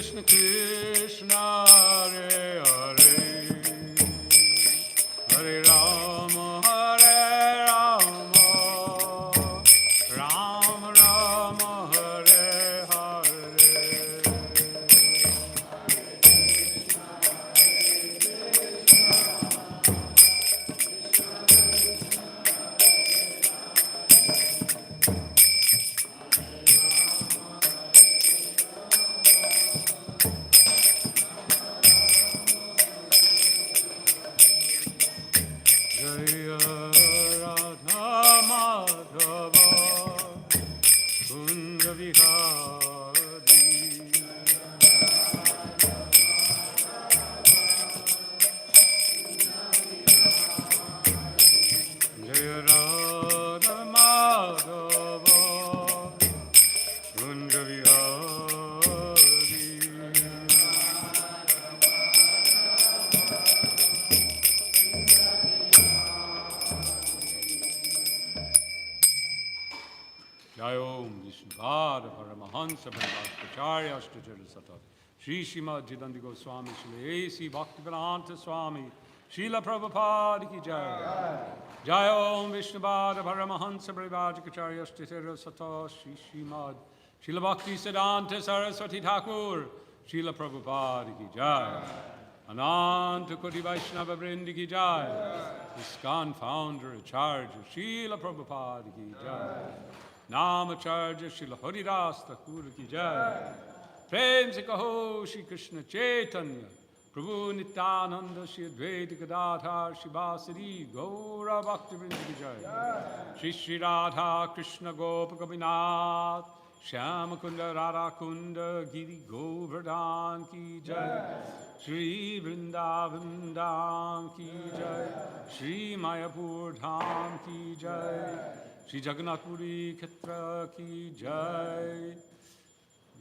Krishna Krishna, Hare Hare, Hare Rama, Hare Rama, Rama Rama, Hare Hare. Jaya Radha Madhava Kunda Vihari Jaya Radha Madhava Kunda Vihari. Jai Om Vishnupada Paramahansa Paramahansa Ashtachara Sata Shri Srimad Jidanti Goswami Shri A.C. Bhaktivedanta Swami Srila Prabhupada Ki Jai. Jai Om Vishnupada Paramahansa Paramahansa Ashtachara Sata Shri Srimad Srila Bhakti Siddhanta Saraswati Thakur Srila Prabhupada Ki Jai. Ananta Koti Vaishnava Vrindi Ki Jai. ISKCON Founder Acharya Srila Prabhupada Ki Jai. Namacharya Srila Haridas Thakur Ki Jai. Prem se kaho Shri Krishna Chaitanya Prabhu Nityananda Shri Advaita Gadadhar Shivasari Gaura Bhakti Vrinda Ki Jai. Shri Shri Radha Krishna Gopa Gopinath Shyama Kunda Radha Kunda Giri Govardhan Ki Jai. Shri Vrindavan Dham Ki Jai. Shri Mayapur Dham Ki Jai. Shri Jagannath Puri Khetra Ki Jai.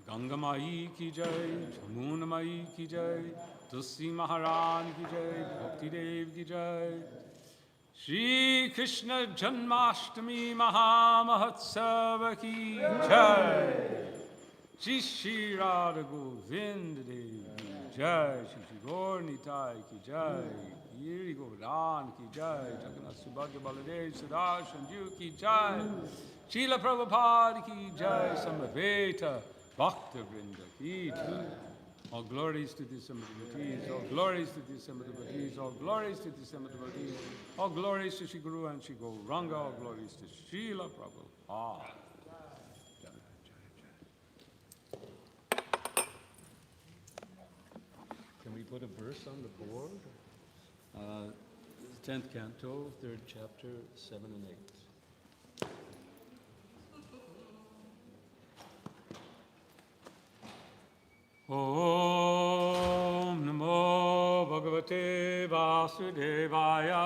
Ganga Mai Ki Jai. Jamuna Mai Ki Jai. Tulsi Maharani Ki Jai. Bhakti Dev Ki Jai. Shri Krishna Janmashtami Mahamahotsava Ki Jai. Shri Shri Radha Govinda Dev Ki Jai. Shri Shri Gaur Nitai Ki Jai. Giri Govardhan Ki Jai. Jagannath Subhadra Baladev Sudarshan Ju Ki Jai. Srila Prabhupada Ki Jai. Samaveta Bhakta Vrinda Ki Jai. All glories to the assembled devotees, all glories to the assembled devotees, all glories to the assembled devotees, all glories to Shri Guru and Shri Gauranga, all glories to Srila Prabhupada. Can we put a verse on the board? 10th canto, 3rd chapter, 7 and 8. Om Namo Bhagavate Vasudevaya.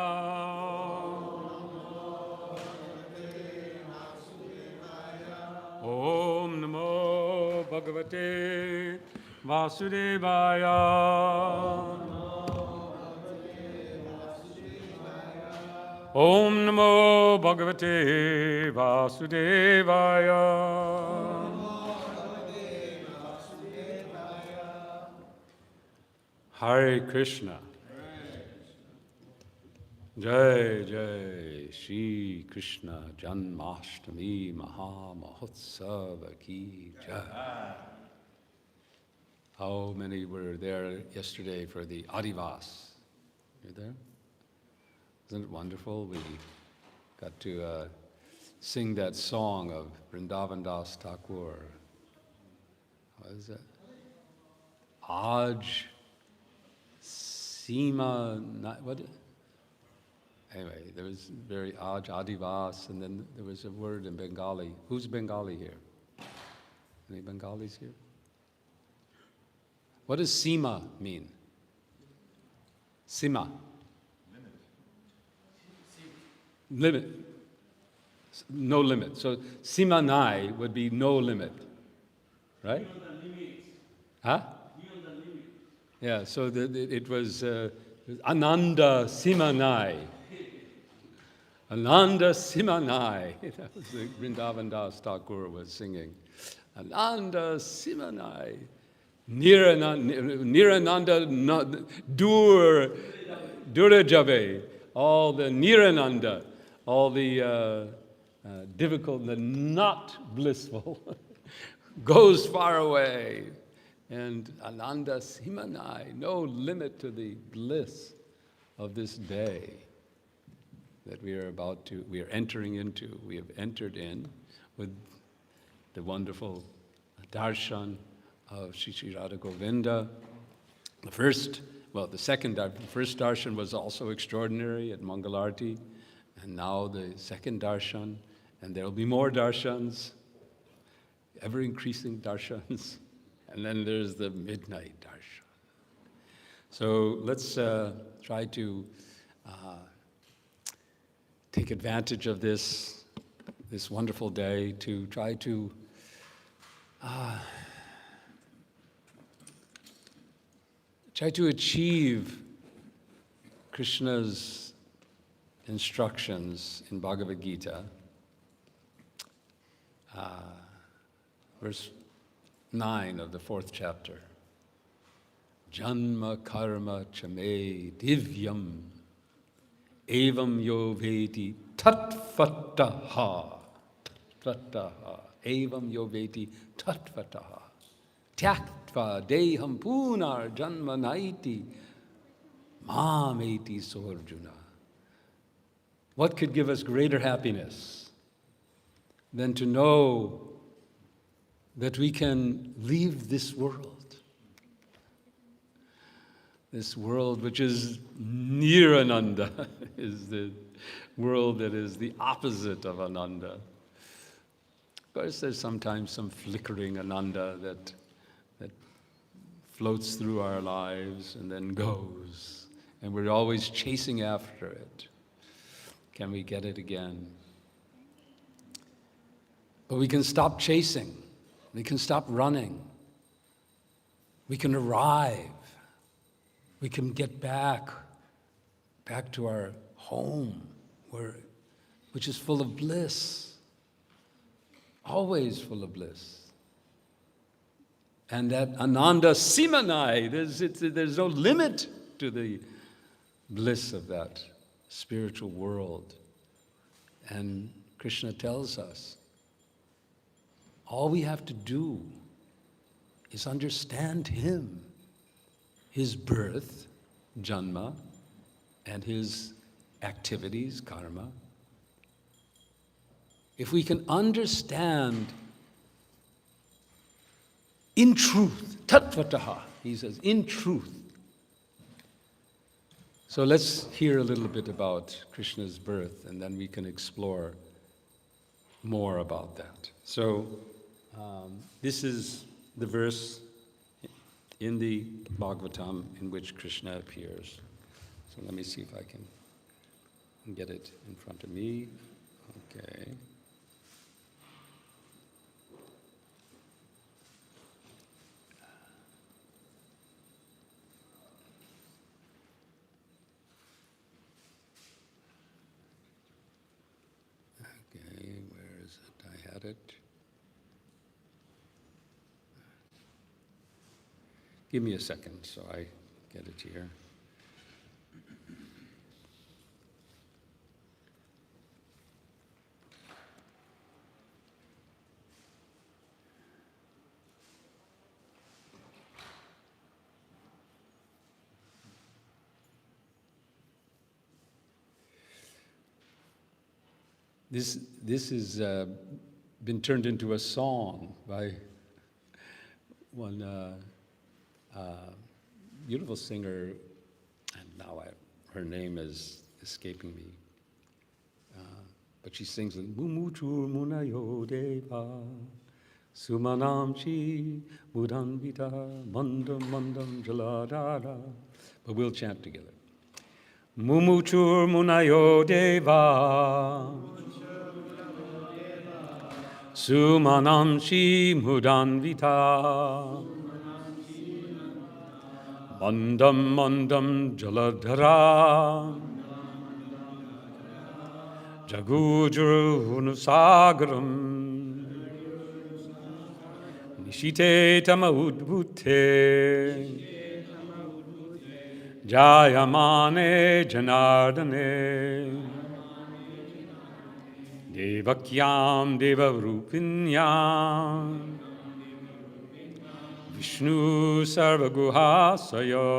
Om Namo Bhagavate Vasudevaya. Om Namo Bhagavate Vasudevaya. Hare Krishna. Jai Jai Shri Krishna Janmashtami Maha Mahotsava Ki Jai. How many were there yesterday for the Adivas? You there? Isn't it wonderful? We got to sing that song of Vrindavan Das Thakur. What is it? Aj Sima, what? Anyway, there was very Aj Adivas, and then there was a word in Bengali. Who's Bengali here? Any Bengalis here? What does Sima mean? Sima. Limit. No limit. So Simanai would be no limit. Right? Huh? Yeah, so it was Ananda Simanai. Ananda Simanai. That was the Vrindavan Das Thakur was singing. Ananda Simanai. Nirananda Durajabe, all the Nirananda, all the difficult, the not blissful, goes far away. And Ananda Simanai, no limit to the bliss of this day that we are entering into. We have entered in with the wonderful darshan of Shri Radha Govinda. The first darshan was also extraordinary at Mangalarti, and now the second darshan, and there will be more darshans, ever-increasing darshans, and then there's the midnight darshan. So let's try to take advantage of this wonderful day to try to achieve Krishna's instructions in Bhagavad Gita, verse 9 of the 4th chapter. Janma karma chame divyam evam yo veti tatvataha. Evam yo veti tatvataha. Tyaktva deham punar janma naiti mameti sorjuna. What could give us greater happiness than to know that we can leave this world which is Nirananda, is the world that is the opposite of Ananda. Of course, there's sometimes some flickering Ananda that floats through our lives and then goes, and we're always chasing after it. Can we get it again? But we can stop chasing. We can stop running. We can arrive. We can get back to our home, which is full of bliss, always full of bliss. And that Ananda Simanai, there's no limit to the bliss of that spiritual world. And Krishna tells us, all we have to do is understand him, his birth, janma, and his activities, karma. If we can understand in truth, tatvataha, he says, in truth. So let's hear a little bit about Krishna's birth, and then we can explore more about that. So this is the verse in the Bhagavatam in which Krishna appears. So let me see if I can get it in front of me. Okay. Okay, where is it? I had it. Give me a second so I get it here. This has been turned into a song by one beautiful singer, and now her name is escaping me. But she sings with Mumuchur Munayo Deva Sumanamchi Mudanvita Mandam Mandam Jaladara. But we'll chant together. Mumuchur Munayo Deva Sumanamchi Mudanvita Mandam Mandam Jaladhara Jagujuru Hunusagaram Ishite tama udbhute Jayamane Janardane Devakyam Devarupinyam Vishnu Sarvaguhasaya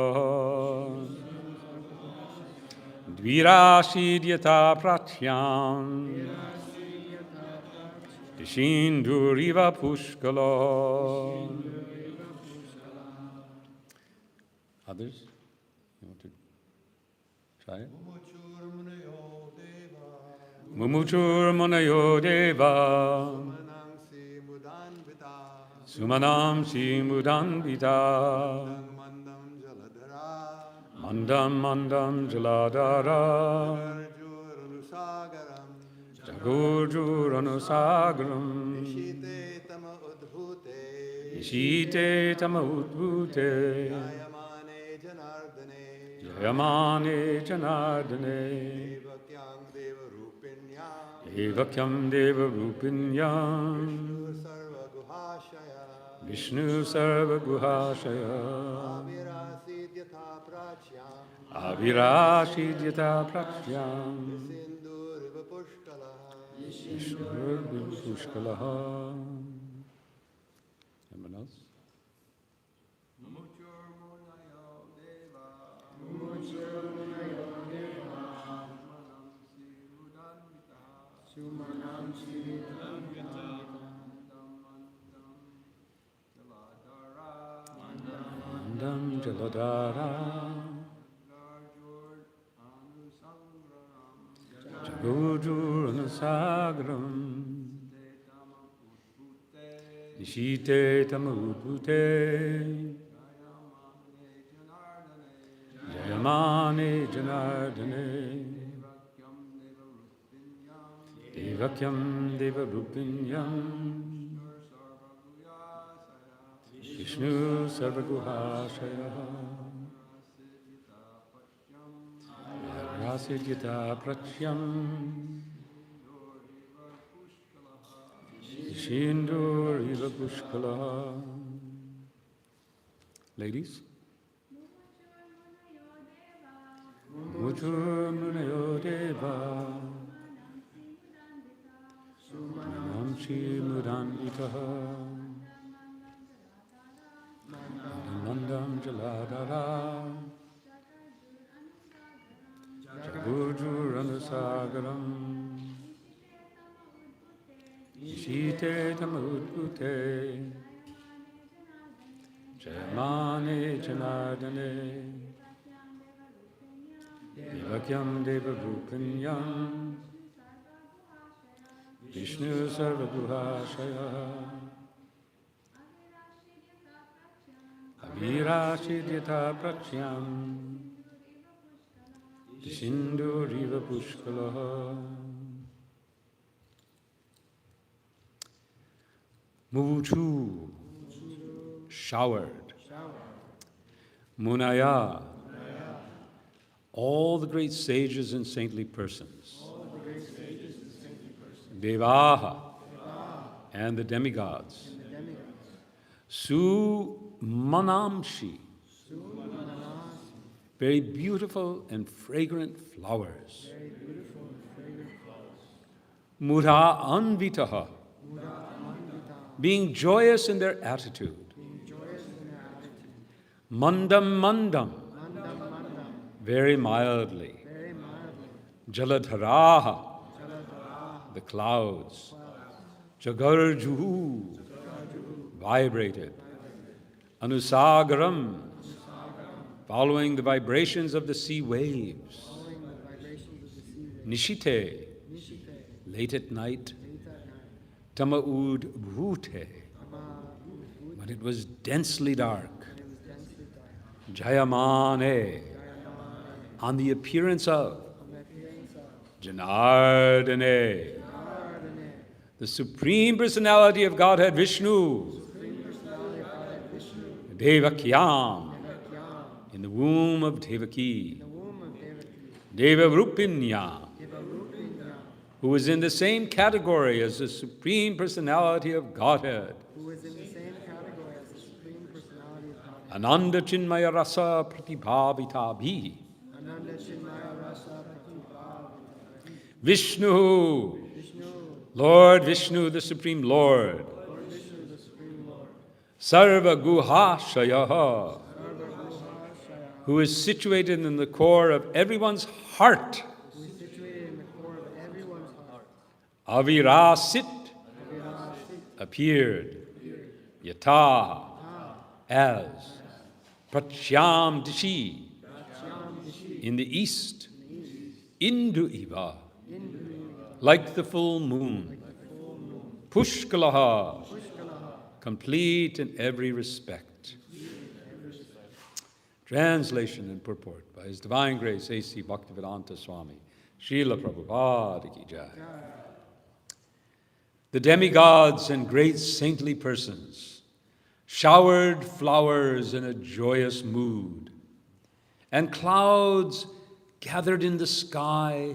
Dvirashidhyata Pratyam Dishinduriva Pushkala. Others? You want to try it? Mumuchur Munayo Deva Sumanam Simudan Vita Mandam Mandam Jaladara Jagurjuranusagram Ishite Tama Udbhute Jayamane Janardane Evakyam Deva Rupinyam Vishnu Sarva Guhashaya Avirashidhyata Pratyam Vishnu Pushkalaha. Anyone else? Mandam Jaladara Jagurjuranusagram Nishite Tamudbhute Jayamane Janardane Devakyam Devarupinyam Vishnu Sarvaguhashaya Rasidhyata Pratyam Shinduriva Pushkala. Ladies? Muchur Munayo Deva Sumanam Shimudanditaha Mandam Jaladara Jagurjuranusagram Ishite Tamudbhute Jayamane Janardane Devakyam Devarupinyam Vishnu Sarvaguhashaya Avirashidhyata Pratyam Dishinduriva Pushkalaha. Muvuchu, showered. Munaya, all the great sages and saintly persons. Devaha, and the demigods. Sumanamshi, very beautiful and fragrant flowers. Mudha anvitaha, being joyous in their attitude. Mandam mandam, very mildly. Jaladharaha, the clouds. Jagarjuhu, vibrated. Anusagaram, following the vibrations of the sea waves. Nishite, late at night. Tamaud bhute, but it was densely dark. Jayamane, on the appearance of Janardane, the Supreme Personality of Godhead Vishnu, Devakyam, in the womb of Devaki, Devarupinya, who is in the same category as the Supreme Personality of Godhead, Ananda Chinmaya Rasa Pratibhavita Bhi. Vishnu, Lord Vishnu, the Supreme Lord. Sarva Guha who is situated in the core of everyone's heart. Avirasit, appeared. Yata, as. Prachyam Dishi, in the east. Indu Iva, like the full moon. Pushkalaha, complete in every respect. Translation and purport by His Divine Grace A.C. Bhaktivedanta Swami, Srila Prabhupada Ki Jai. The demigods and great saintly persons showered flowers in a joyous mood, and clouds gathered in the sky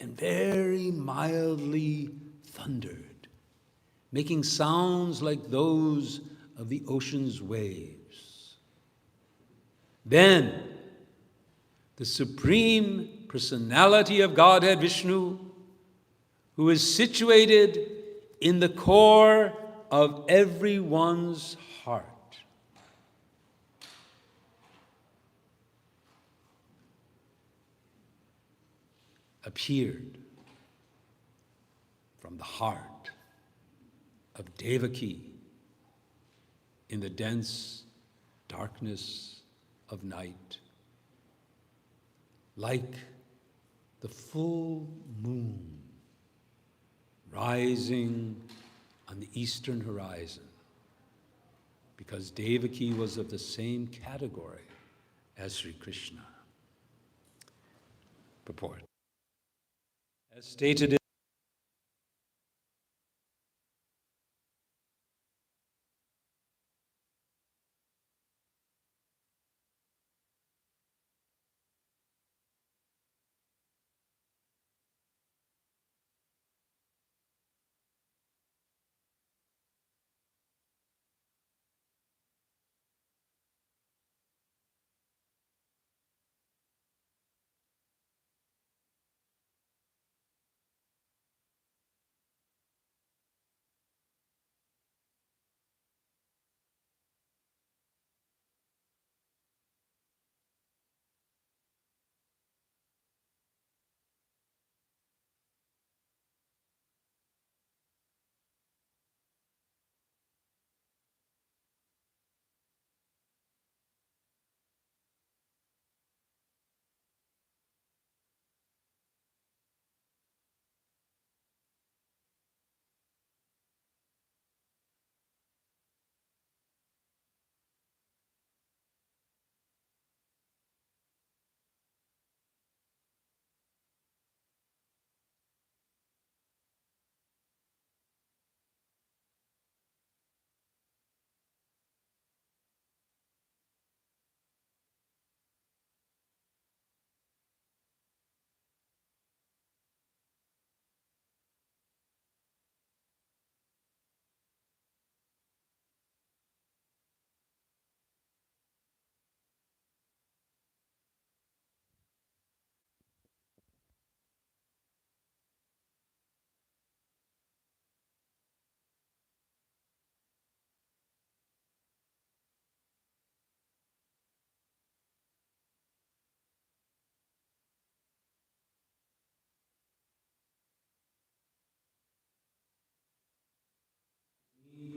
and very mildly thundered, making sounds like those of the ocean's waves. Then, the Supreme Personality of Godhead Vishnu, who is situated in the core of everyone's heart, appeared from the heart of Devaki in the dense darkness of night, like the full moon rising on the eastern horizon, because Devaki was of the same category as Sri Krishna. Purport. As stated in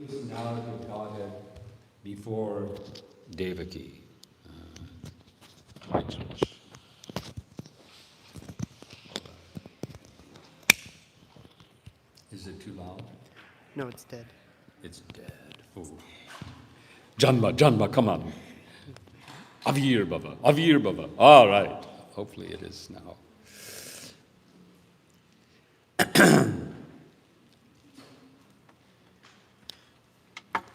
personality of Godhead before Devaki. Is it too loud? No, it's dead. It's dead. Oh. Janma, come on. Avir Baba. All right. Hopefully it is now.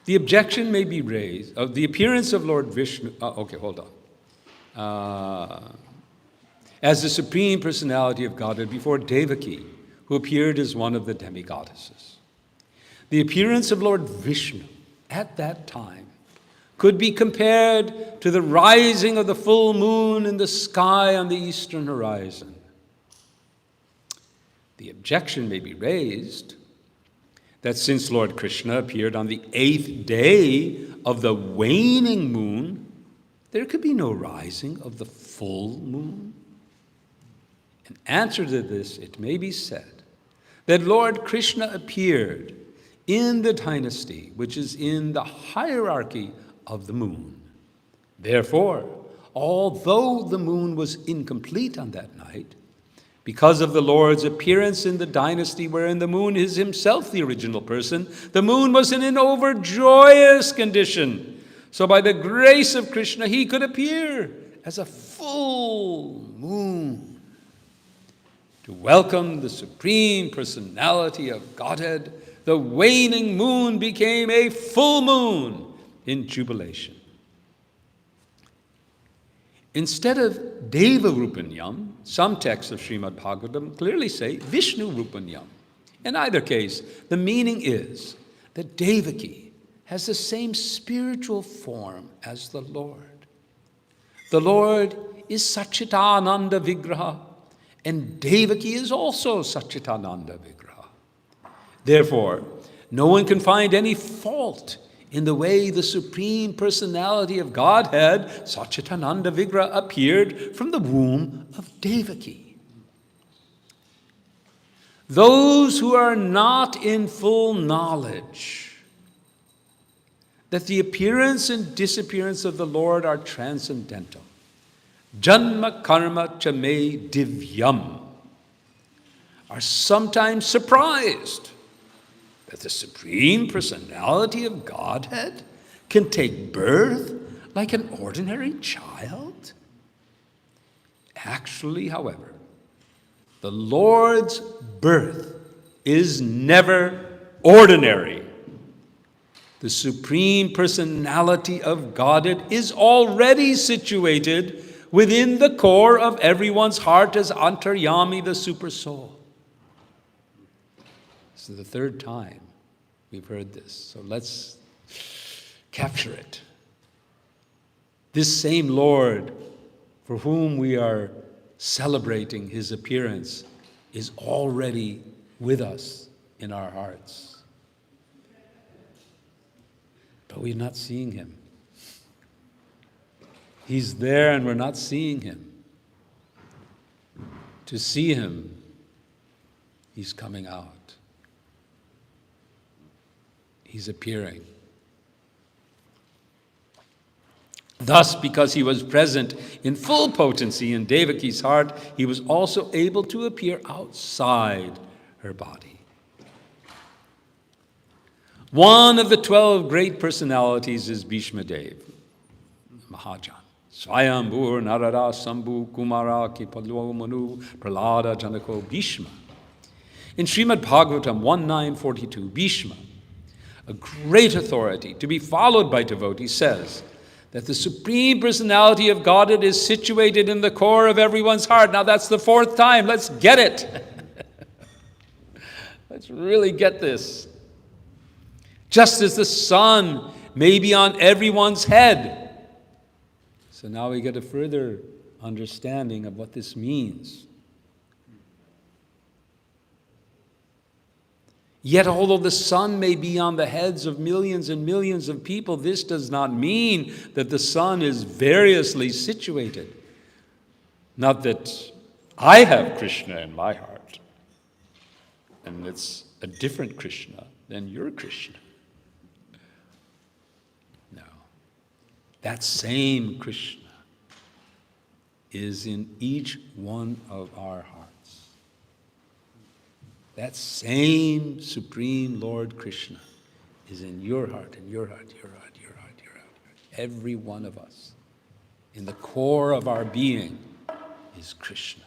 The objection may be raised of the appearance of Lord Vishnu. Okay, hold on. As the Supreme Personality of Godhead before Devaki, who appeared as one of the demigoddesses. The appearance of Lord Vishnu at that time could be compared to the rising of the full moon in the sky on the eastern horizon. The objection may be raised that since Lord Krishna appeared on the 8th day of the waning moon, there could be no rising of the full moon. In answer to this, it may be said that Lord Krishna appeared in the dynasty which is in the hierarchy of the moon. Therefore, although the moon was incomplete on that night, because of the Lord's appearance in the dynasty wherein the moon is himself the original person, the moon was in an overjoyous condition. So by the grace of Krishna, he could appear as a full moon to welcome the Supreme Personality of Godhead. The waning moon became a full moon in jubilation. Instead of Deva Rupanyam, some texts of Srimad Bhagavatam clearly say Vishnu Rupanyam. In either case, the meaning is that Devaki has the same spiritual form as the Lord. The Lord is Satchitananda Vigraha, and Devaki is also Satchitananda Vigraha. Therefore, no one can find any fault in the way the Supreme Personality of Godhead, Satchitananda Vigraha, appeared from the womb of Devaki. Those who are not in full knowledge that the appearance and disappearance of the Lord are transcendental, Janma karma cha me divyam, are sometimes surprised that the Supreme Personality of Godhead can take birth like an ordinary child. Actually, however, the Lord's birth is never ordinary. The Supreme Personality of Godhead is already situated within the core of everyone's heart as Antaryami, the super soul. This is the third time we've heard this, so let's capture it. This same Lord for whom we are celebrating his appearance is already with us in our hearts. But we're not seeing him. He's there and we're not seeing him. To see him, he's coming out. He's appearing. Thus, because he was present in full potency in Devaki's heart, he was also able to appear outside her body. One of the 12 great personalities is Bhishma Dev, Mahajan. Swayambhur Narada Sambhu Kumara Kipalwa Manu Pralada Janako Bhishma. In Srimad Bhagavatam 1942, Bhishma, a great authority to be followed by devotees, says that the Supreme Personality of Godhead is situated in the core of everyone's heart. Now that's the fourth time. Let's get it. Let's really get this. Just as the sun may be on everyone's head. So now we get a further understanding of what this means. Yet, although the sun may be on the heads of millions and millions of people, this does not mean that the sun is variously situated. Not that I have Krishna in my heart, and it's a different Krishna than your Krishna. No. That same Krishna is in each one of our hearts. That same Supreme Lord Krishna is in your heart, and your heart, your heart, your heart, your heart. Every one of us. In the core of our being is Krishna.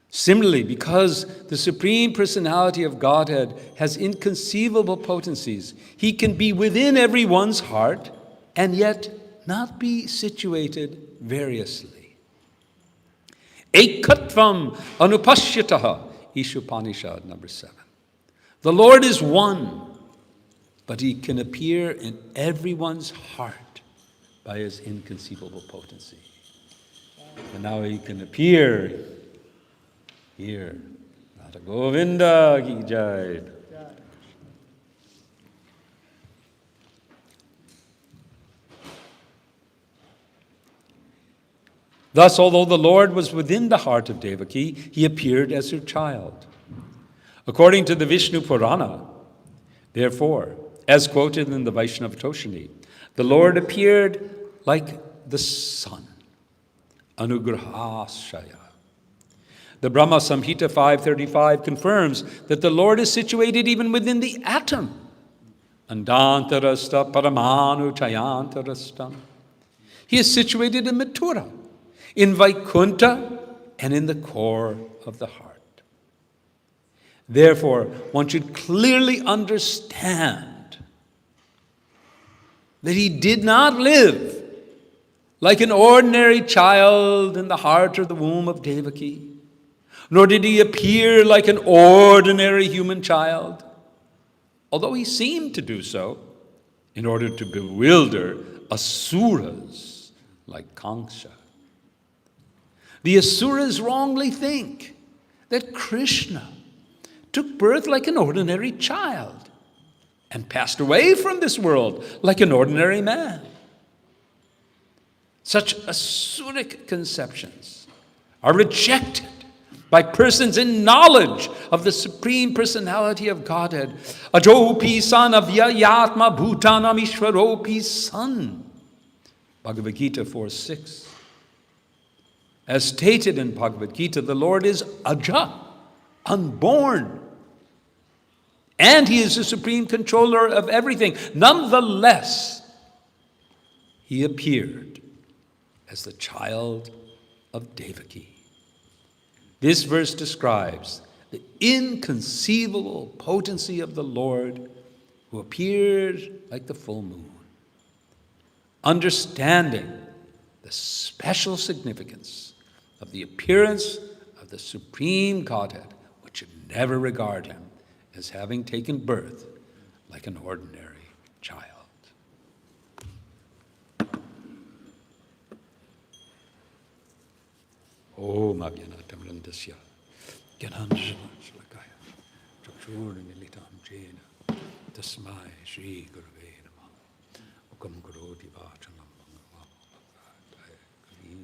Similarly, because the Supreme Personality of Godhead has inconceivable potencies, he can be within everyone's heart and yet not be situated variously. Ekatvam anupashyataha, Ishopanishad number 7. The Lord is one, but he can appear in everyone's heart by his inconceivable potency. And now he can appear here. Radha Govinda ki jai. Thus, although the Lord was within the heart of Devaki, he appeared as her child. According to the Vishnu Purana, therefore, as quoted in the Vaishnava Toshani, the Lord appeared like the sun, Anugrahashaya. The Brahma Samhita 535 confirms that the Lord is situated even within the atom. Andantarasta paramanu chayantarastam. He is situated in Mathura, in Vaikunta, and in the core of the heart. Therefore, one should clearly understand that he did not live like an ordinary child in the heart or the womb of Devaki, nor did he appear like an ordinary human child, although he seemed to do so in order to bewilder asuras like Kamsa. The asuras wrongly think that Krishna took birth like an ordinary child and passed away from this world like an ordinary man. Such asuric conceptions are rejected by persons in knowledge of the Supreme Personality of Godhead. Ajopi san avyayatma bhutanam ishvaropi san. Bhagavad Gita 4:6. As stated in Bhagavad Gita, the Lord is Aja, unborn. And he is the supreme controller of everything. Nonetheless, he appeared as the child of Devaki. This verse describes the inconceivable potency of the Lord who appeared like the full moon. Understanding the special significance of the appearance of the Supreme Godhead, which should never regard him as having taken birth like an ordinary child. Om Abhyanatam Randasya Gyananjanasalakaya Chakshurnamilitam Jena Tasmai Shri Gurave Namah Ukam Karoti Vachanam Bhagavata Kalim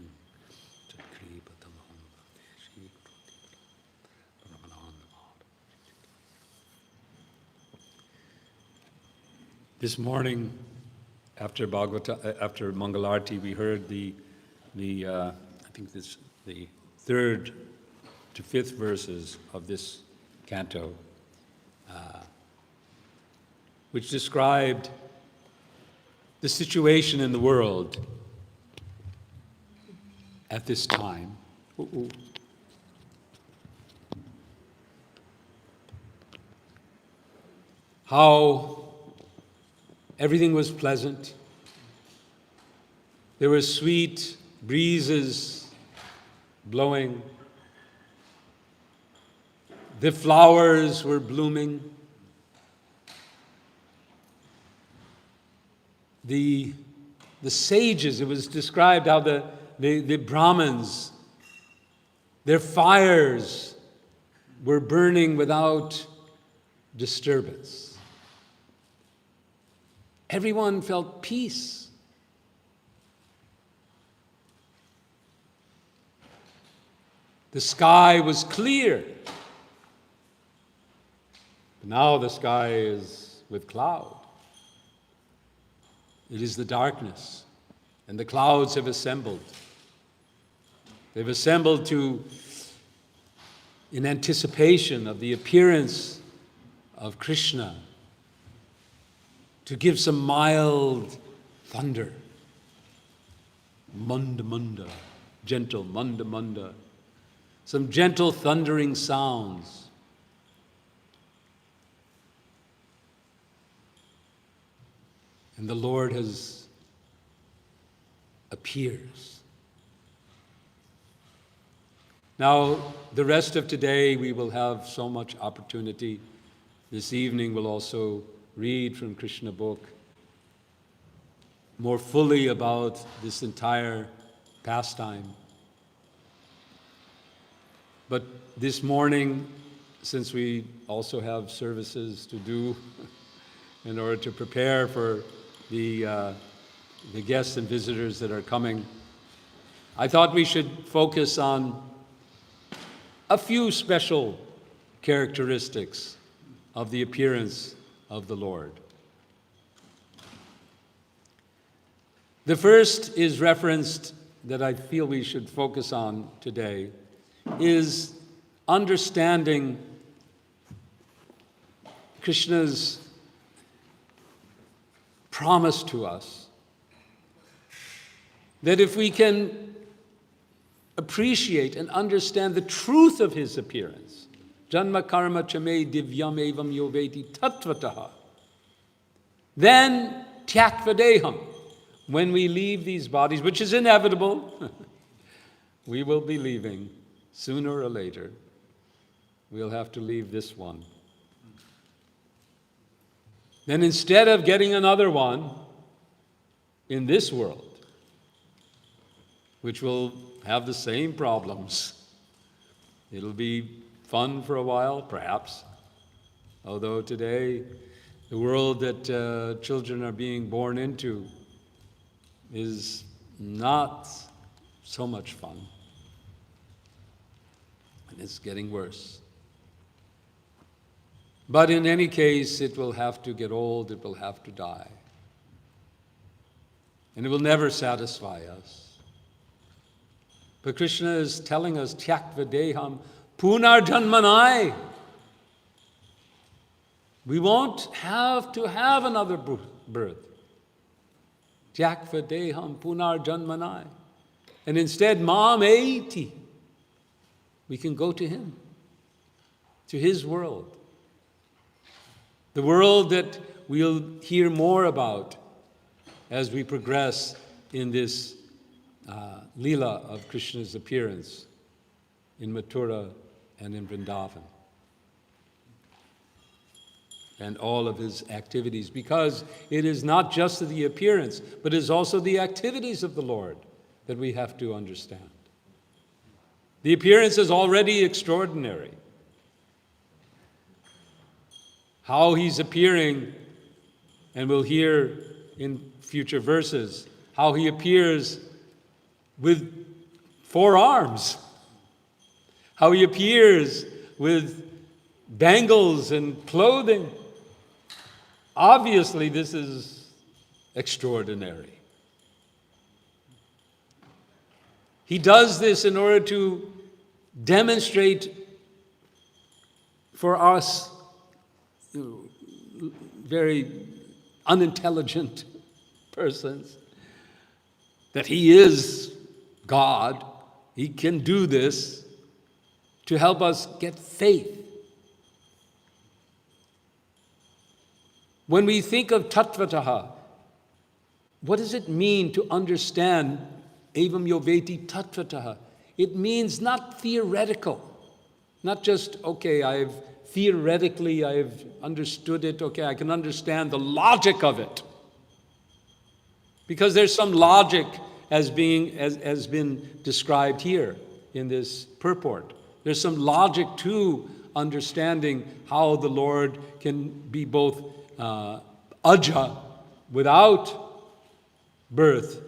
Chakri Patamaham Shri Guroti Paramanandamad. This morning, after after Mangalarti, we heard the third to fifth verses of this canto, which described the situation in the world at this time. How everything was pleasant. There were sweet breezes blowing. The flowers were blooming. The sages, it was described how the Brahmins, their fires were burning without disturbance. Everyone felt peace. The sky was clear. Now the sky is with cloud. It is the darkness, and the clouds have assembled. They've assembled in anticipation of the appearance of Krishna, to give some mild thunder. Manda manda, gentle manda manda. Some gentle thundering sounds. And the Lord appears. Now, the rest of today we will have so much opportunity this evening we'll also read from Krishna book more fully about this entire pastime. But this morning, since we also have services to do in order to prepare for the guests and visitors that are coming, I thought we should focus on a few special characteristics of the appearance of the Lord. The first is referenced that I feel we should focus on today is understanding Krishna's promise to us that if we can appreciate and understand the truth of his appearance, Janma karma chame divyam evam yoveti tattvataha, then tyatvadeham, when we leave these bodies, which is inevitable, we will be leaving sooner or later. We'll have to leave this one. Then instead of getting another one in this world, which will have the same problems, it'll be fun for a while, perhaps, although today the world that children are being born into is not so much fun, and it's getting worse. But in any case, it will have to get old, it will have to die. And it will never satisfy us. But Krishna is telling us, Tyaktva deham punar janmanai. We won't have to have another birth. Tyaktva deham punar janmanai. And instead, mam eti. We can go to him, to his world. The world that we'll hear more about as we progress in this Leela of Krishna's appearance in Mathura and in Vrindavan, and all of his activities, because it is not just the appearance, but it is also the activities of the Lord that we have to understand. The appearance is already extraordinary. How he's appearing, and we'll hear in future verses, how he appears with 4 arms, how he appears with bangles and clothing. Obviously, this is extraordinary. He does this in order to demonstrate for us very unintelligent persons that he is God. He can do this to help us get faith. When we think of tattvataha, what does it mean to understand evam yoveti tattvataha? It means not theoretical, not just, okay, I've understood it, okay, I can understand the logic of it. Because there's some logic as been described here in this purport. There's some logic to understanding how the Lord can be both aja, without birth,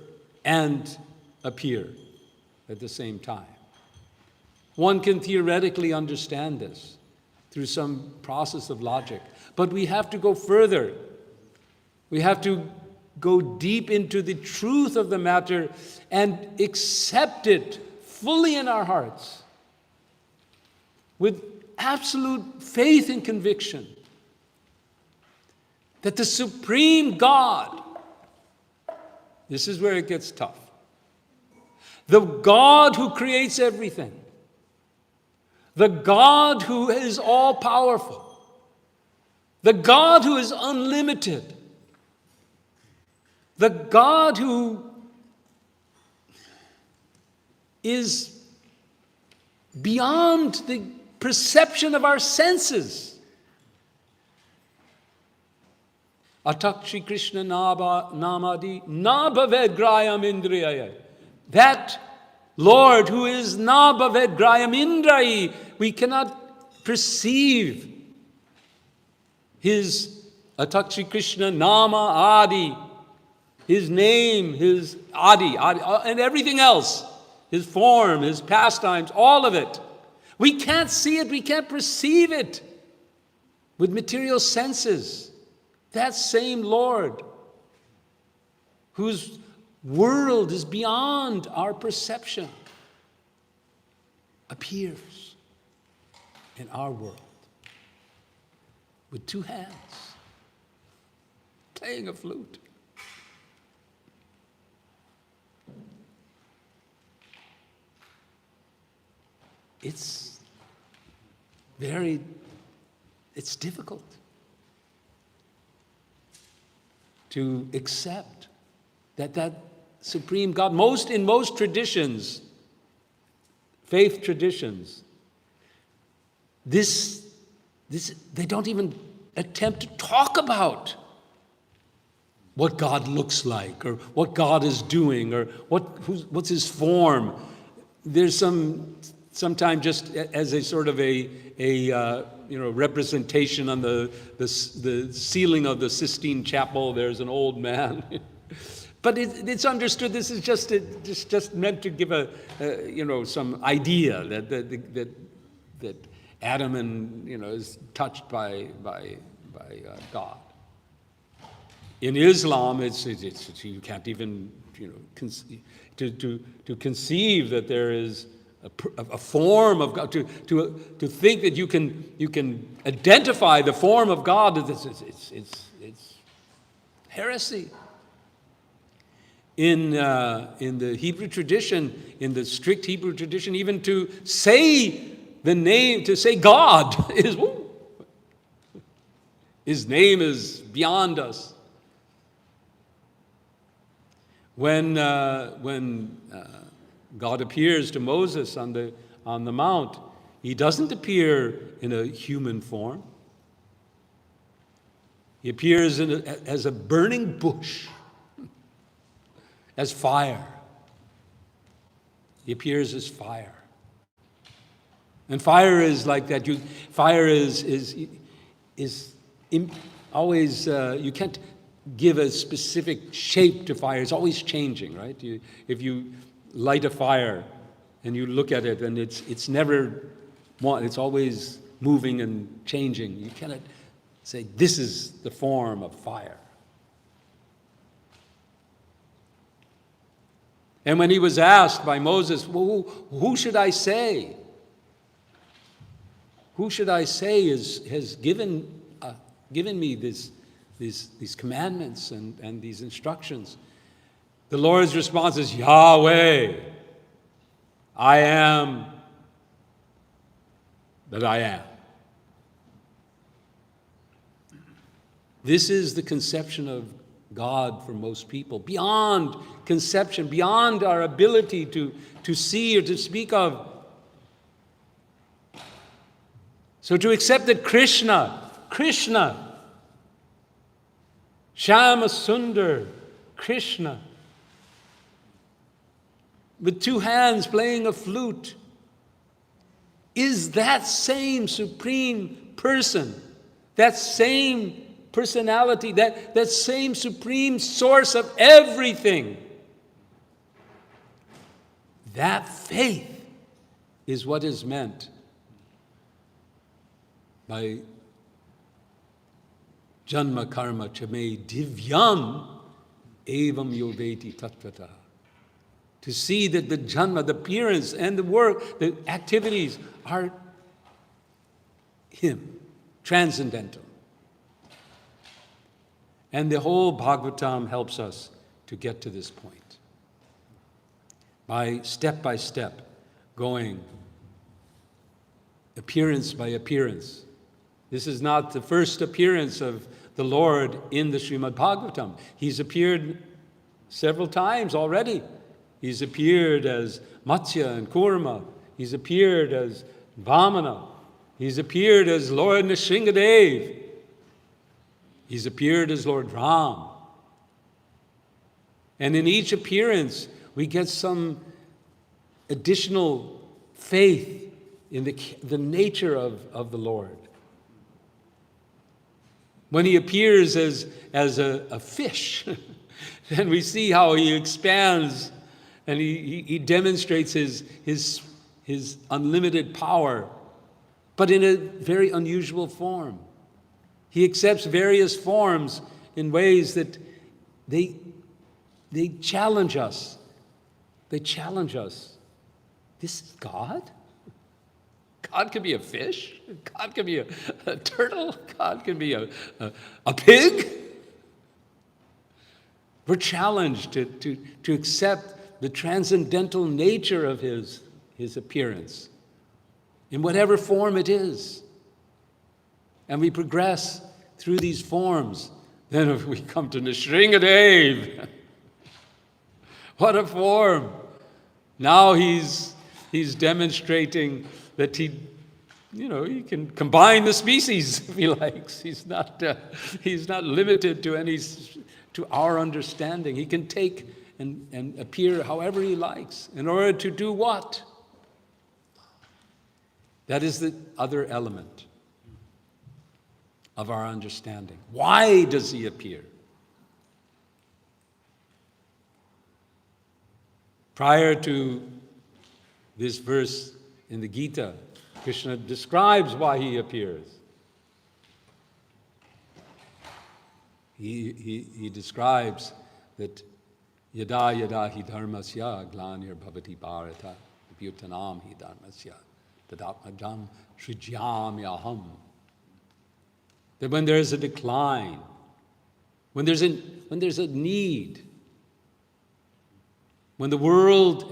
and appear at the same time. One can theoretically understand this through some process of logic. But we have to go further. We have to go deep into the truth of the matter and accept it fully in our hearts with absolute faith and conviction that the supreme God, this is where it gets tough, the God who creates everything, the God who is all-powerful, the God who is unlimited, the God who is beyond the perception of our senses, Atak Shri Krishna Namadi Nabhaved Grayam Indriyaya. That Lord who is Nabhaved Grayam Indrayi, we cannot perceive his Atak Shri Krishna Nama Adi, his name, his Adi, and everything else, his form, his pastimes, all of it. We can't see it, we can't perceive it with material senses. That same Lord, whose world is beyond our perception, appears in our world with two hands, playing a flute. It's difficult to accept that supreme God, in most traditions, faith traditions, they don't even attempt to talk about what God looks like, or what God is doing, or what's his form. There's sometimes just as a sort of a representation on the ceiling of the Sistine Chapel. There's an old man, but it's understood. This is just meant to give some idea that Adam is touched by God. In Islam, it's you can't even to conceive that there is a form of God, to think that you can identify the form of God. It's heresy. In the Hebrew tradition, in the strict Hebrew tradition, even to say the name, to say God is, his name is beyond us. When God appears to Moses on the mount, he doesn't appear in a human form. He appears as a burning bush, as fire. He appears as fire. And fire is like that. Fire is always, you can't give a specific shape to fire. It's always changing, right? If you light a fire and you look at it, and it's never one. It's always moving and changing. You cannot say this is the form of fire. And when he was asked by Moses, well, who should I say? Who should I say has given me these commandments and these instructions? The Lord's response is, Yahweh, I am that I am. This is the conception of God for most people, beyond conception, beyond our ability to see or to speak of. So to accept that Krishna, Shama Sundar, Krishna, with two hands playing a flute, is that same supreme person, that same personality, that same supreme source of everything. That faith is what is meant by Janma Karma Chame Divyam Evam Yoveti Tatvata. To see that the Janma, the appearance and the work, the activities are Him, transcendental. And the whole Bhagavatam helps us to get to this point. By step, going appearance by appearance. This is not the first appearance of the Lord in the Srimad Bhagavatam. He's appeared several times already. He's appeared as Matsya and Kurma. He's appeared as Vamana. He's appeared as Lord Nrsingadev. He's appeared as Lord Ram. And in each appearance, we get some additional faith in the nature of the Lord. When he appears as a fish, then we see how he expands and he demonstrates his unlimited power, but in a very unusual form. He accepts various forms in ways that they challenge us. They challenge us. This is God? God can be a fish. God can be a turtle. God can be a pig. We're challenged to accept the transcendental nature of his appearance in whatever form it is. And we progress through these forms. Then if we come to Nishringadev, what a form! Now he's demonstrating that he can combine the species if he likes. He's not limited to our understanding. He can take and appear however he likes. In order to do what? That is the other element of our understanding. Why does he appear? Prior to this verse in the Gita, Krishna describes why he appears. He describes that yada yada hi dharmasya glanir bhavati bharata abhyutanam hi dharmasya tadatmadam srijyamyaham. That when there is a decline, when there's a need, when the world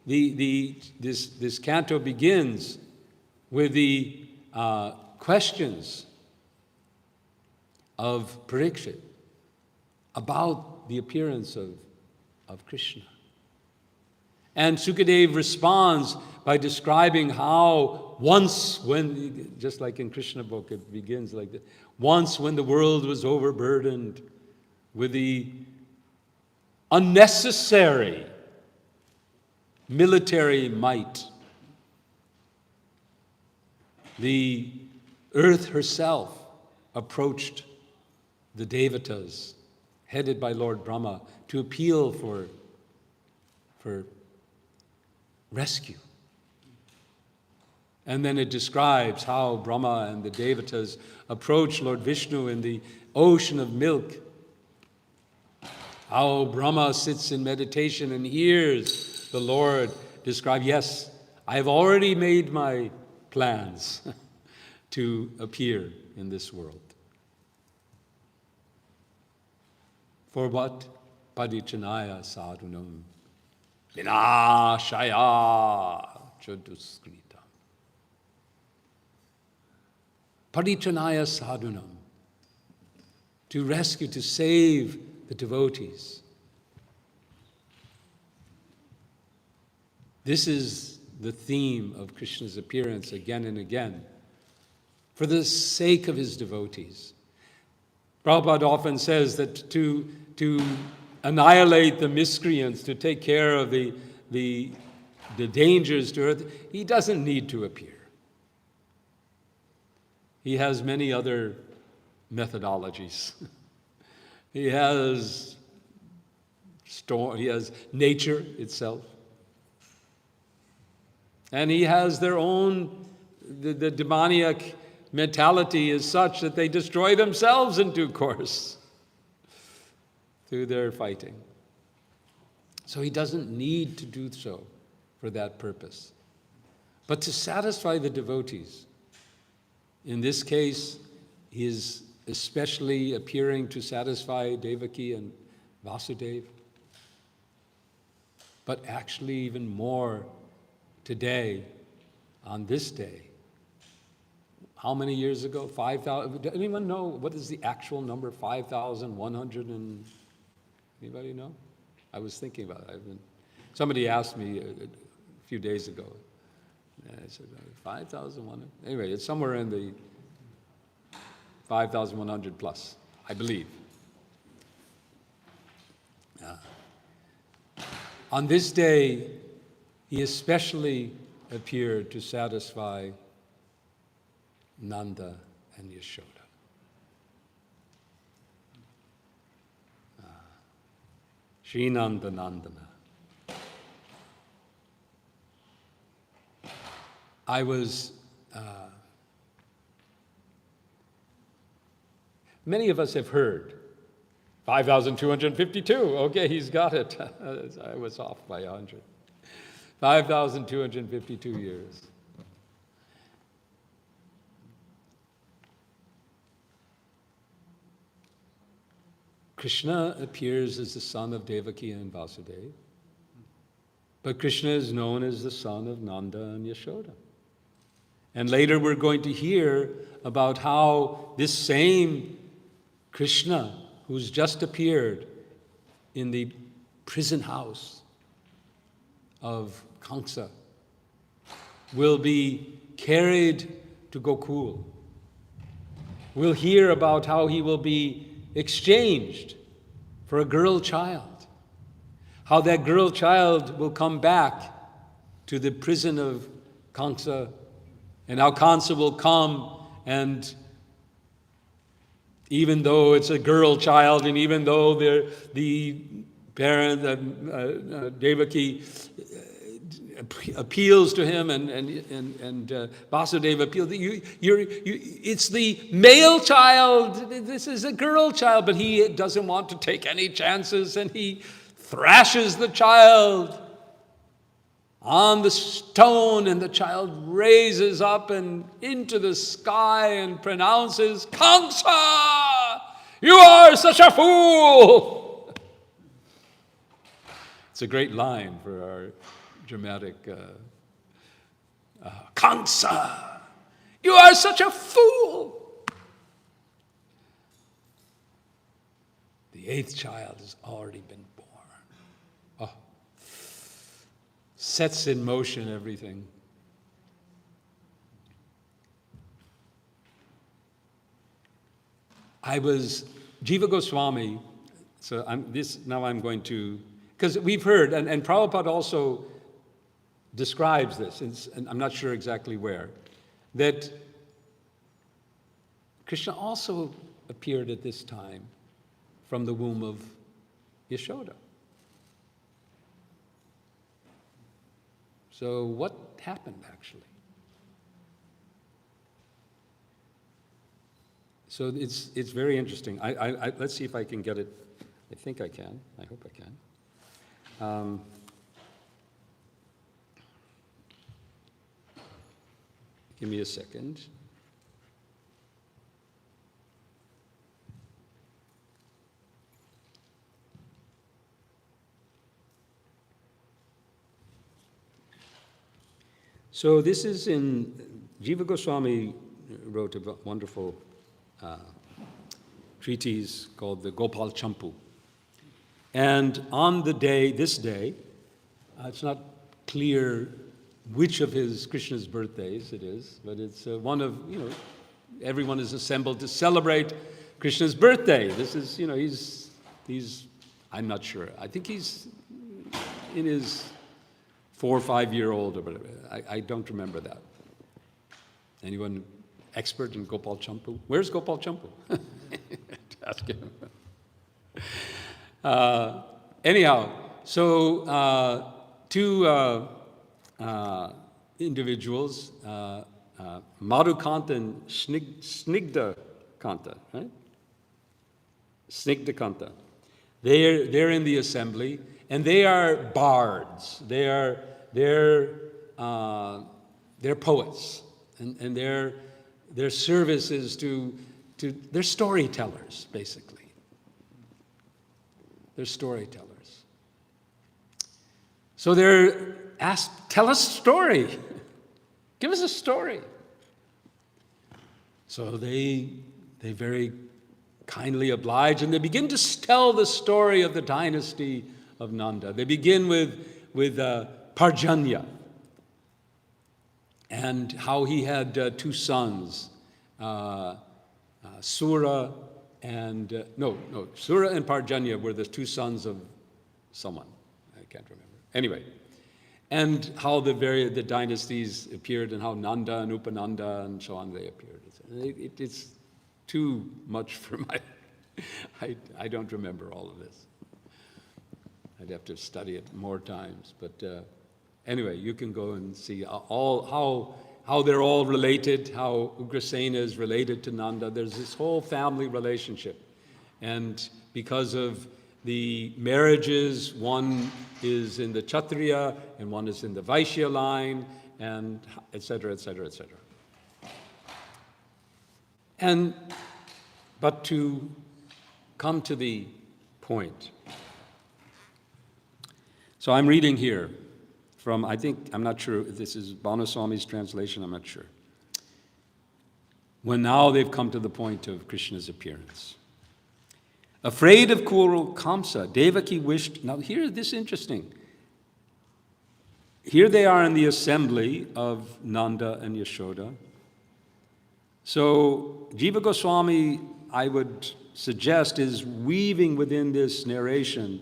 this canto begins with the questions of Parikshit about the appearance of Krishna. And Sukadev responds by describing how once when, just like in Krishna book, it begins like this, once when the world was overburdened with the unnecessary military might, the earth herself approached the Devatas, headed by Lord Brahma, to appeal for rescue. And then it describes how Brahma and the Devatas approach Lord Vishnu in the ocean of milk. How Brahma sits in meditation and hears the Lord describe, yes, I've already made my plans to appear in this world. For what? Padichanaya sadhunam vinashaya chaduskrita. Padichanaya sadhunam. To rescue, to save the devotees. This is the theme of Krishna's appearance again and again, for the sake of his devotees. Prabhupada often says that to annihilate the miscreants, to take care of the dangers to earth, he doesn't need to appear. He has many other methodologies. He has nature itself. And he has their own, the demoniac mentality is such that they destroy themselves in due course through their fighting. So he doesn't need to do so for that purpose. But to satisfy the devotees, in this case, he is especially appearing to satisfy Devaki and Vasudeva, but actually even more today, on this day. How many years ago? 5,000. Does anyone know what is the actual number? 5,100 and... Anybody know? I was thinking about it. Somebody asked me a few days ago. And I said, 5,100? Anyway, it's somewhere in the 5,100 plus, I believe. On this day, he especially appeared to satisfy Nanda and Yashoda. Sri Nanda Nandana. I was, many of us have heard 5,252. Okay, he's got it. I was off by 100. 5,252 years. Krishna appears as the son of Devaki and Vasudeva, but Krishna is known as the son of Nanda and Yashoda. And later we're going to hear about how this same Krishna, who's just appeared in the prison house of Kamsa, will be carried to Gokul. We'll hear about how he will be exchanged for a girl child, how that girl child will come back to the prison of Kamsa, and how Kamsa will come, and even though it's a girl child, and even though the parent, Devaki, appeals to him, and Vasudeva appeals, it's the male child, this is a girl child, but he doesn't want to take any chances, and he thrashes the child on the stone, and the child raises up and into the sky and pronounces, "Kamsa, you are such a fool!" It's a great line for our dramatic, Kamsa, you are such a fool! The eighth child has already been born. Oh. Sets in motion everything. I was Jiva Goswami, so I'm going to, because we've heard, and Prabhupada also describes this, and I'm not sure exactly where, that Krishna also appeared at this time from the womb of Yashoda. So what happened actually? So it's very interesting. Let's see if I can get it. I think I can. I hope I can. Give me a second. So this is in, Jiva Goswami wrote a wonderful treatise called the Gopal Champu. And on this day, it's not clear which of Krishna's birthdays it is, but it's one of, everyone is assembled to celebrate Krishna's birthday. This is, he's, I'm not sure. I think he's in his 4 or 5 year old or whatever. I don't remember that. Anyone expert in Gopal Champu? Where's Gopal Champu? Ask him. Anyhow, so two individuals, Madhukanta and Snigdha Kanta, right? Snigdha Kanta. They're in the assembly, and they are bards. They're poets, and their service is to they're storytellers, basically. They're storytellers. So they're asked, tell us a story. Give us a story. So they very kindly oblige, and they begin to tell the story of the dynasty of Nanda. They begin with Parjanya, and how he had 2 sons, Sura and, Sura and Parjanya were the two sons of someone. I can't remember. Anyway, and how the dynasties appeared and how Nanda and Upananda and so on, they appeared. It's too much for my, I don't remember all of this. I'd have to study it more times, but anyway, you can go and see how they're all related, how Ugrasena is related to Nanda. There's this whole family relationship. And because of the marriages, one is in the Kshatriya and one is in the Vaishya line, and et cetera, et cetera, et cetera. But to come to the point. So I'm reading here from, I'm not sure if this is Banaswami's translation, I'm not sure. When now they've come to the point of Krishna's appearance. Afraid of cruel Kamsa, Devaki wished, now here this is interesting. Here they are in the assembly of Nanda and Yashoda. So Jiva Goswami, I would suggest, is weaving within this narration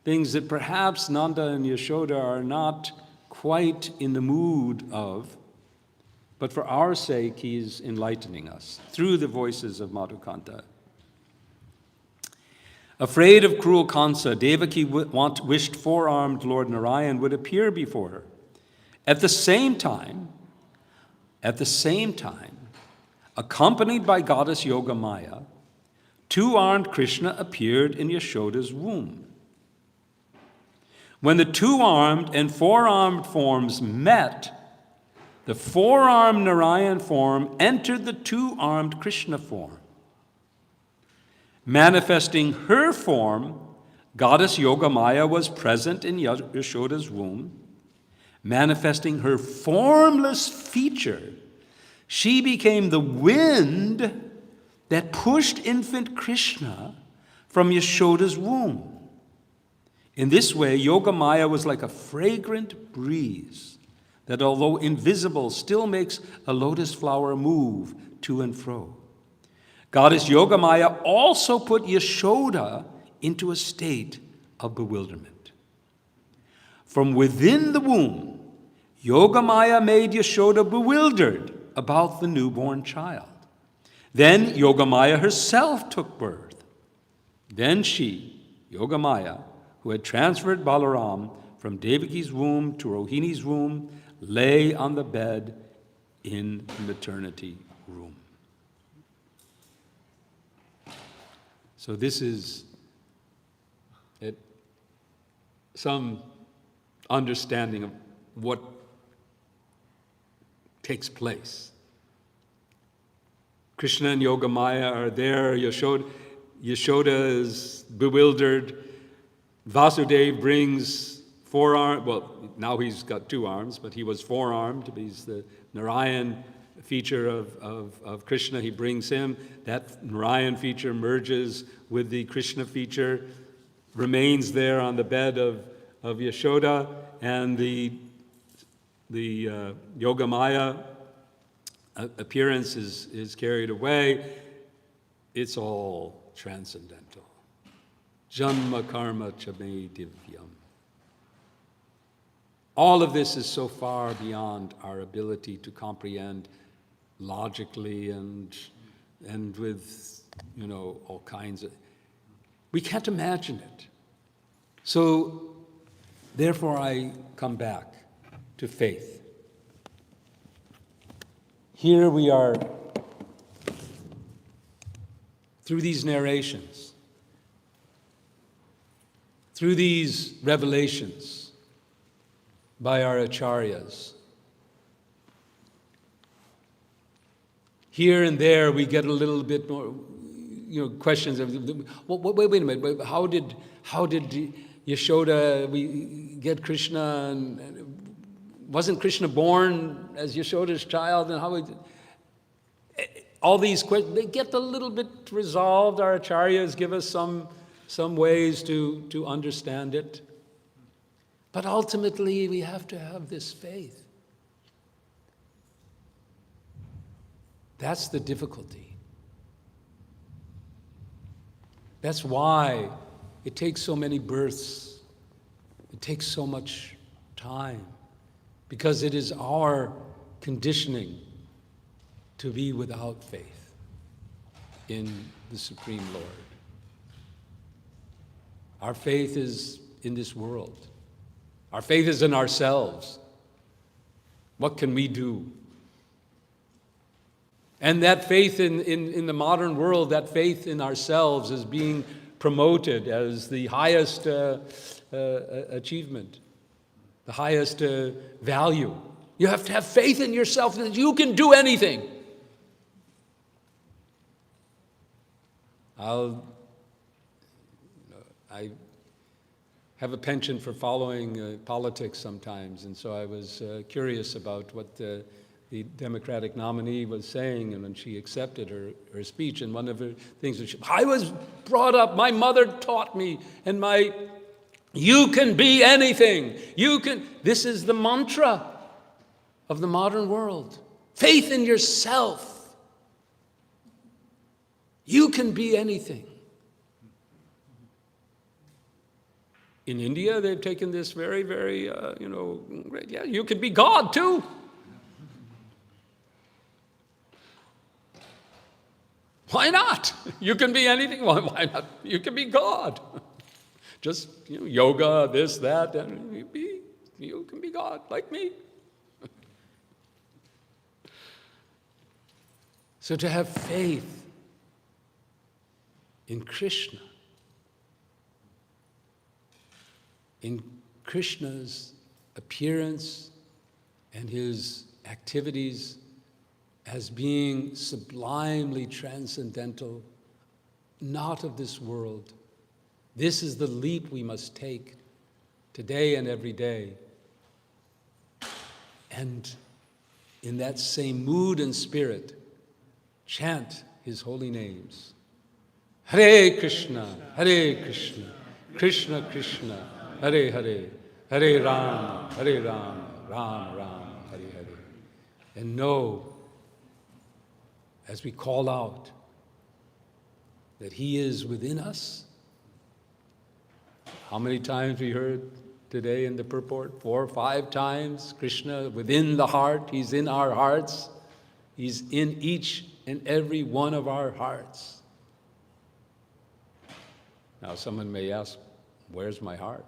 things that perhaps Nanda and Yashoda are not quite in the mood of, but for our sake, he's enlightening us through the voices of Madhukanta. Afraid of cruel Kansa, Devaki wished four-armed Lord Narayan would appear before her. At the same time, accompanied by goddess Yogamaya, two-armed Krishna appeared in Yashoda's womb. When the two-armed and four-armed forms met, the four-armed Narayan form entered the two-armed Krishna form. Manifesting her form, goddess Yogamaya was present in Yashoda's womb. Manifesting her formless feature, she became the wind that pushed infant Krishna from Yashoda's womb. In this way, Yogamaya was like a fragrant breeze that, although invisible, still makes a lotus flower move to and fro. Goddess Yogamaya also put Yashoda into a state of bewilderment. From within the womb, Yogamaya made Yashoda bewildered about the newborn child. Then Yogamaya herself took birth. Then she, Yogamaya, who had transferred Balaram from Devaki's womb to Rohini's womb, lay on the bed in the maternity room. So this is some understanding of what takes place. Krishna and Yogamaya are there. Yashoda is bewildered. Vasudeva brings four-armed, well, now he's got two arms, but he was four-armed. He's the Narayan feature of Krishna. He brings him. That Narayan feature merges with the Krishna feature, remains there on the bed of Yashoda, and the Yogamaya appearance is carried away. It's all transcendental. Janma karma chame divyam. All of this is so far beyond our ability to comprehend logically and with, all kinds of... We can't imagine it. So, therefore, I come back to faith. Here we are, through these narrations, through these revelations by our acharyas. Here and there we get a little bit more, questions of, wait a minute, how did Yashoda get Krishna, and wasn't Krishna born as Yashoda's child, and how all these questions, they get a little bit resolved. Our acharyas give us some ways to understand it. But ultimately, we have to have this faith. That's the difficulty. That's why it takes so many births. It takes so much time, because it is our conditioning to be without faith in the Supreme Lord. Our faith is in this world. Our faith is in ourselves. What can we do? And that faith in the modern world, that faith in ourselves is being promoted as the highest achievement, the highest value. You have to have faith in yourself that you can do anything. I have a penchant for following politics sometimes, and so I was curious about what the Democratic nominee was saying, and when she accepted her speech, and one of the things that I was brought up, my mother taught me, and you can be anything. This is the mantra of the modern world. Faith in yourself. You can be anything. In India, they've taken this very, very, great. Yeah, you can be God too. Why not? You can be anything. Why not? You can be God. Just yoga, this, that, and you can be God like me. So to have faith in Krishna, in Krishna's appearance and his activities as being sublimely transcendental, not of this world. This is the leap we must take today and every day. And in that same mood and spirit, chant his holy names. Hare Krishna, Krishna Krishna, Hare Hare, Hare Rama, Rama Rama, Hare Hare. And know, as we call out, that he is within us. How many times we heard today in the purport? 4 or 5 times. Krishna within the heart. He's in our hearts. He's in each and every one of our hearts. Now someone may ask, where's my heart?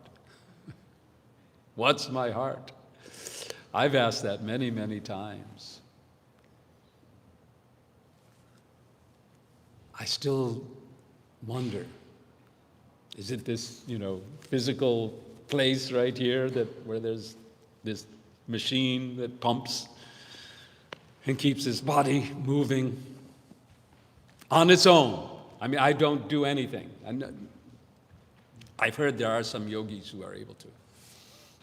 What's my heart? I've asked that many, many times. I still wonder, is it this, physical place right here where there's this machine that pumps and keeps his body moving on its own? I mean, I don't do anything. I've heard there are some yogis who are able to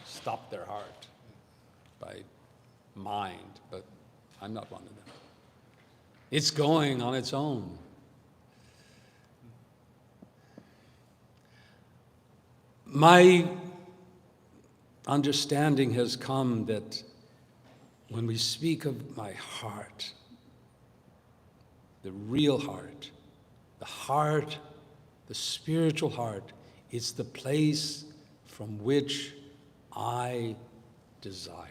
stop their heart by mind, but I'm not one of them. It's going on its own. My understanding has come that when we speak of my heart, the real heart, the spiritual heart, it's the place from which I desire.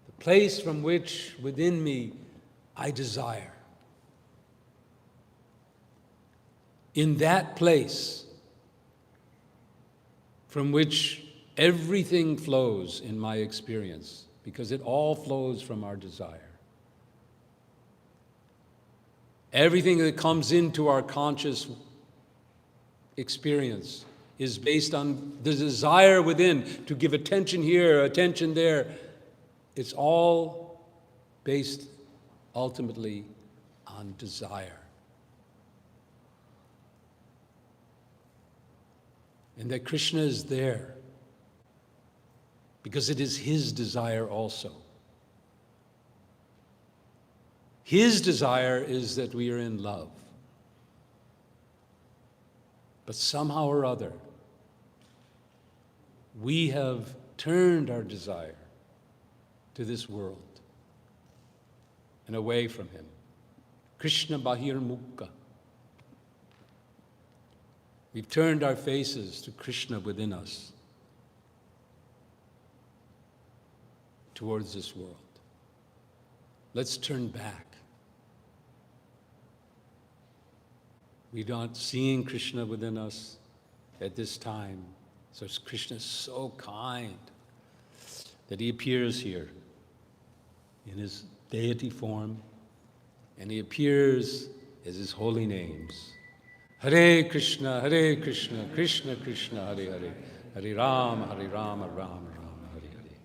The place from which within me I desire. In that place from which everything flows in my experience, because it all flows from our desire. Everything that comes into our conscious experience is based on the desire within to give attention here, attention there. It's all based ultimately on desire. And that Krishna is there because it is his desire also. His desire is that we are in love. But somehow or other, we have turned our desire to this world and away from him. Krishna Bahir Mukha. We've turned our faces to Krishna within us, towards this world. Let's turn back. We're not seeing Krishna within us at this time. So Krishna is so kind that he appears here in his deity form, and he appears as his holy names. Hare Krishna, Krishna Krishna, Hare Hare, Hare Rama, Rama Rama, Hare Hare.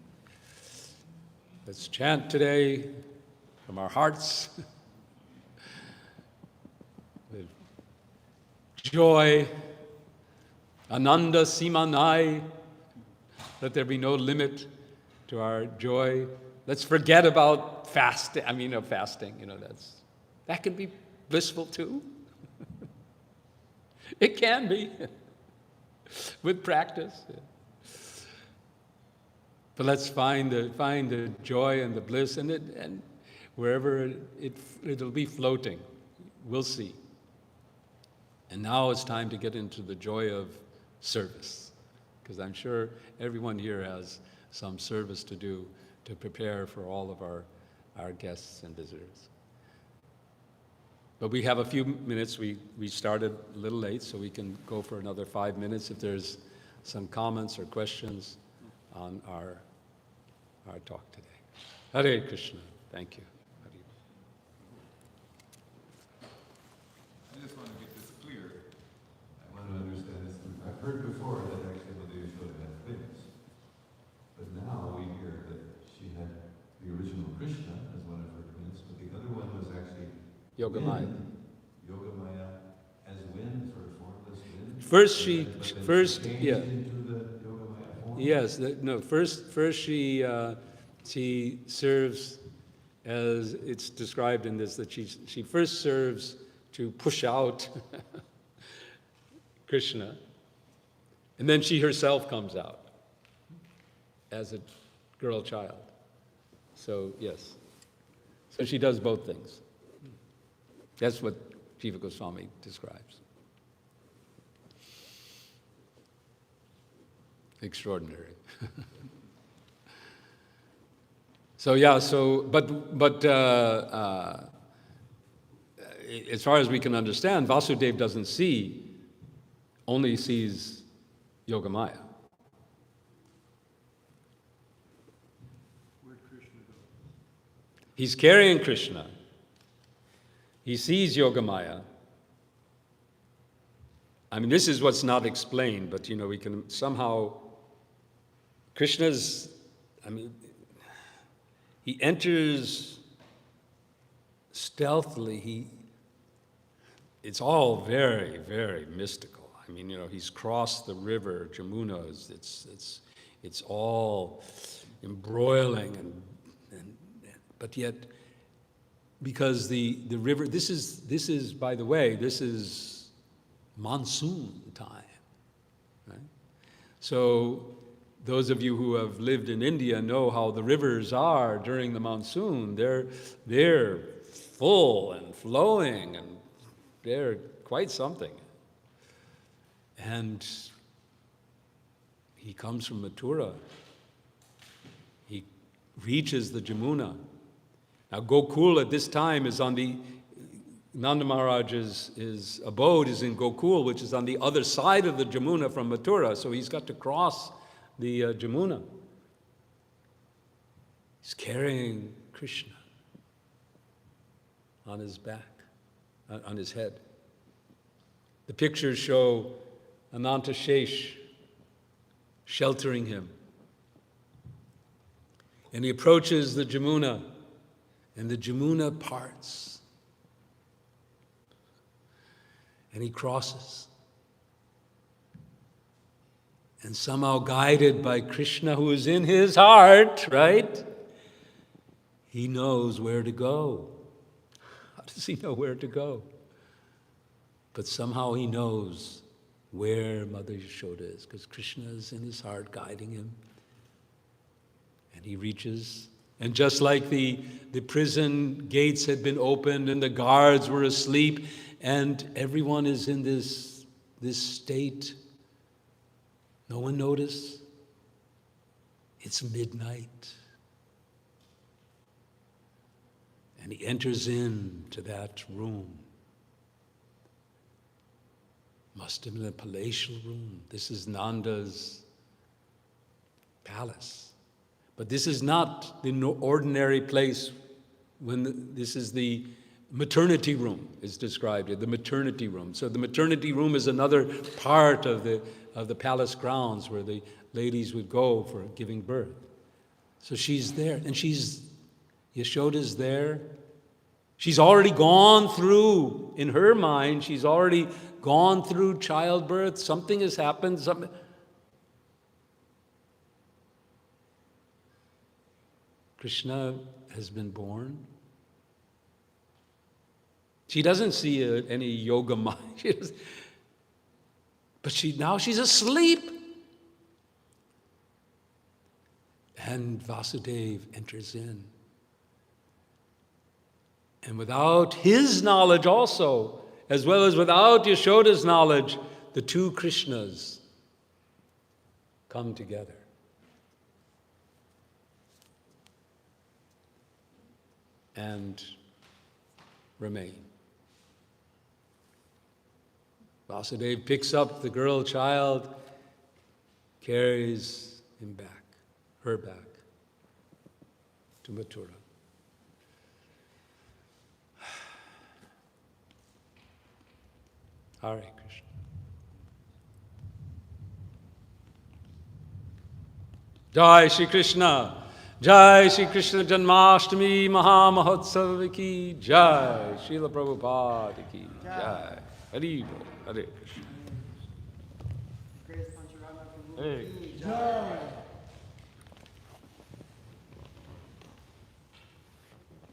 Let's chant today from our hearts with joy, Ananda Simanai. Let there be no limit to our joy. Let's forget about fasting. Fasting, that can be blissful too. It can be, with practice. But let's find the joy and the bliss, and wherever it'll be floating. We'll see. And now it's time to get into the joy of service, because I'm sure everyone here has some service to do to prepare for all of our guests and visitors. But we have a few minutes. We started a little late, so we can go for another 5 minutes if there's some comments or questions on our talk today. Hare Krishna. Thank you. I just want to get this clear. I want to understand this. I've heard before that actually Mother Yashoda had twins. But now we hear that she had the original Krishna as one of her twins, but the other one was actually Yogamaya. Yogamaya as wind, sort of formless wind. Yeah. Into the Yogamaya form? Yes. First she serves, as it's described in this, that she first serves to push out Krishna, and then she herself comes out as a girl child. So yes. So she does both things. That's what Jiva Goswami describes. Extraordinary. But as far as we can understand, Vasudeva doesn't only sees Yogamaya. Where'd Krishna go? He's carrying Krishna. He sees Yogamaya. This is what's not explained, but we can somehow, Krishna's, he enters stealthily. It's all very, very mystical. He's crossed the river, Jamuna. It's all embroiling, but yet, because the river, this is, by the way, this is monsoon time, right? So those of you who have lived in India know how the rivers are during the monsoon. They're full and flowing, and they're quite something. And he comes from Mathura. He reaches the Jamuna. Now Gokul at this time is on the, Nanda Maharaj's abode is in Gokul, which is on the other side of the Jamuna from Mathura, so he's got to cross the Jamuna. He's carrying Krishna on his back, on his head. The pictures show Ananta Shesh sheltering him. And he approaches the Jamuna, and the Jamuna parts. And he crosses. And somehow guided by Krishna, who is in his heart, right? He knows where to go. How does he know where to go? But somehow he knows where Mother Yashoda is, because Krishna is in his heart guiding him. And he reaches, and just like the prison gates had been opened and the guards were asleep, and everyone is in this this state. No one noticed. It's midnight. And he enters into that room. Must have been a palatial room. This is Nanda's palace. But this is not the ordinary place this is the maternity room, is described here, the maternity room. So the maternity room is another part of the palace grounds where the ladies would go for giving birth. So she's there, and Yashoda's there. She's already gone through, in her mind, she's already gone through childbirth. Something has happened. Krishna has been born. She doesn't see any yoga mind. But now she's asleep. And Vasudeva enters in. And without his knowledge also, as well as without Yashoda's knowledge, the two Krishnas come together. And remain. Vasudeva picks up the girl child, carries him back, her back, to Mathura. Hare Krishna. Jai Shri Krishna. Jai Shri Krishna Janmashtami Maha Mahotsav ki Jai. Srila Prabhupada ki Jai. Hari Bol. Hare Krishna. Greatest Pancharatna Prabhu Hey. ki Jai.